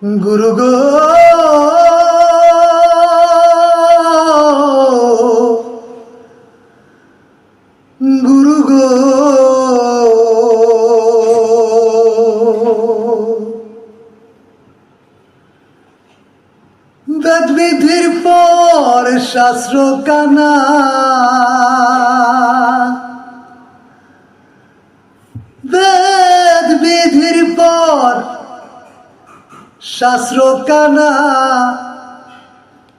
গুরু গো গুরু গো বেদ বিধির পর শাস্ত্র কানা বেদ বিধির পর শাস্ত্র কানা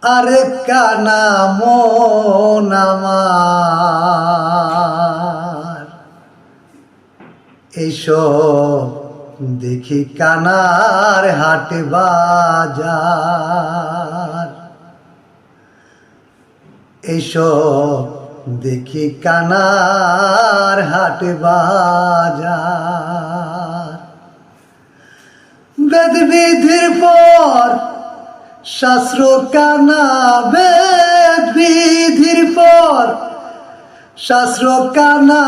আরেক কানা মন আমার এইসব দেখি কানার হাটে বাজার এইসব দেখি কানার হাটে বাজার বেদ বিধির পর শাস্ত্র কানা বেদ বিধির পর শাস্ত্র কানা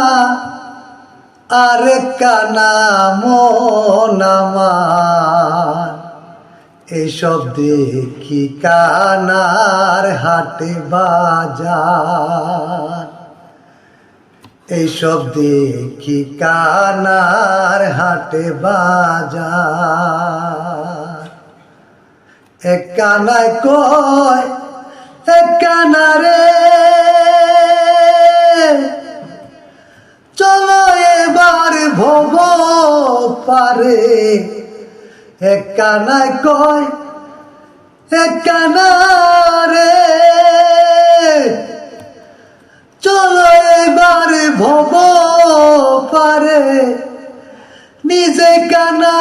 আরেক কানা মন আমার এইসব দেখি কানার হাটে বাজার এইসব দেখি কানার হাটে বাজার এক কানায় কয় এক কানারে চলো এবার ভব পারে এক কানায় কয় এক কানারে চলো এবার ভব পারে নিজে কানা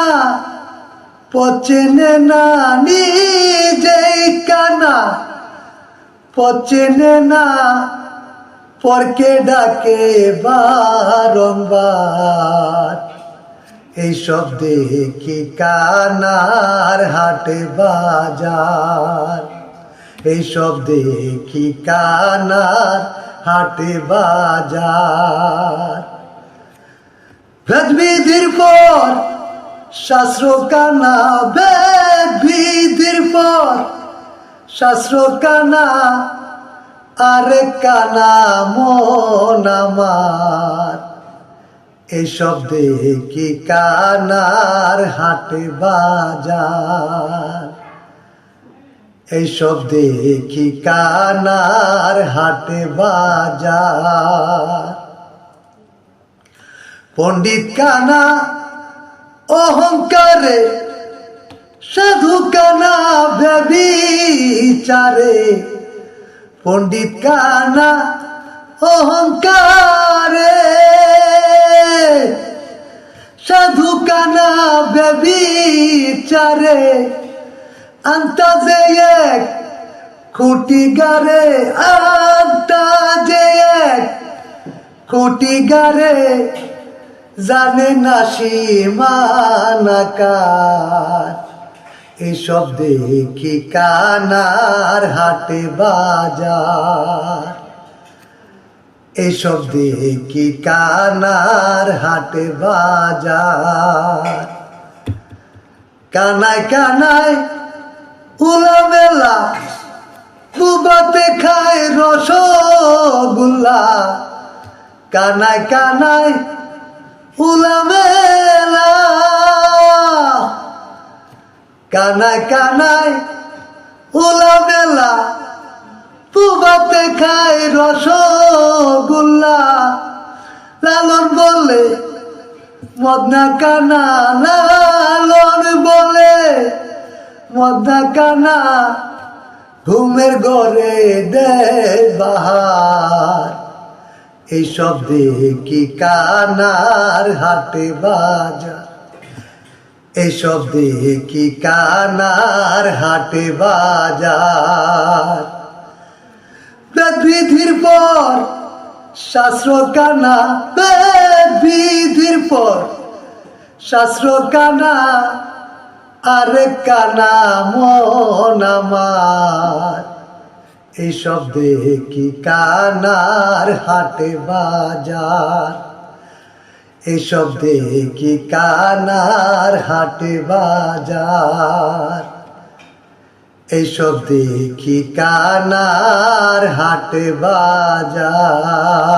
পচেনে না নিজে কানা পচেনে না পরকে ডাকে বারংবার এইসব দেখি কানার হাটে বাজার এইসব দেখি কানার হাটে বাজার বেদ বিধির পর শাস্ত্র কানা বেদ বিধির পর শাস্ত্র কানা আরেক কানা মন আমার এইসব দেখি কানার হাটে বাজার এইসব দেখি কানার হাটে বাজার পণ্ডিত কানা অহংকারে সাধু কানা ব্যভিচারে পণ্ডিত কানা অহংকারে সাধু কানা ব্যভিচারে আন্তাজে এক খুঁটি গারে আন্তাজে এক খুঁটি গারে জানে না সীমানাকার এইসব দেখি কানার হাটে বাজার এইসব দেখি কানার হাটে বাজার কানায় কানায় উলামেলা কুবাতে খায় রসগোল্লা কানায় কানায় উলামেলা কানায় কানায় উলামেলা কুবাতে খায় রসগোল্লা লালন বলে মদনা কানা লালন বলে মদনা কানা ঘুমের ঘরে দেয় বাহার এইসব দেখি কানার হাটে বাজার এইসব দেখি কানার হাটে বাজার বেদ বিধির পর শাস্ত্র কানা বেদ বিধির পর শাস্ত্র কানা আরেক কানা মন আমার এইসব দেখি কানার হাটে বাজার এসব দেখি কানার হাটে বাজার, এইসব দেখি কানার হাটে বাজার।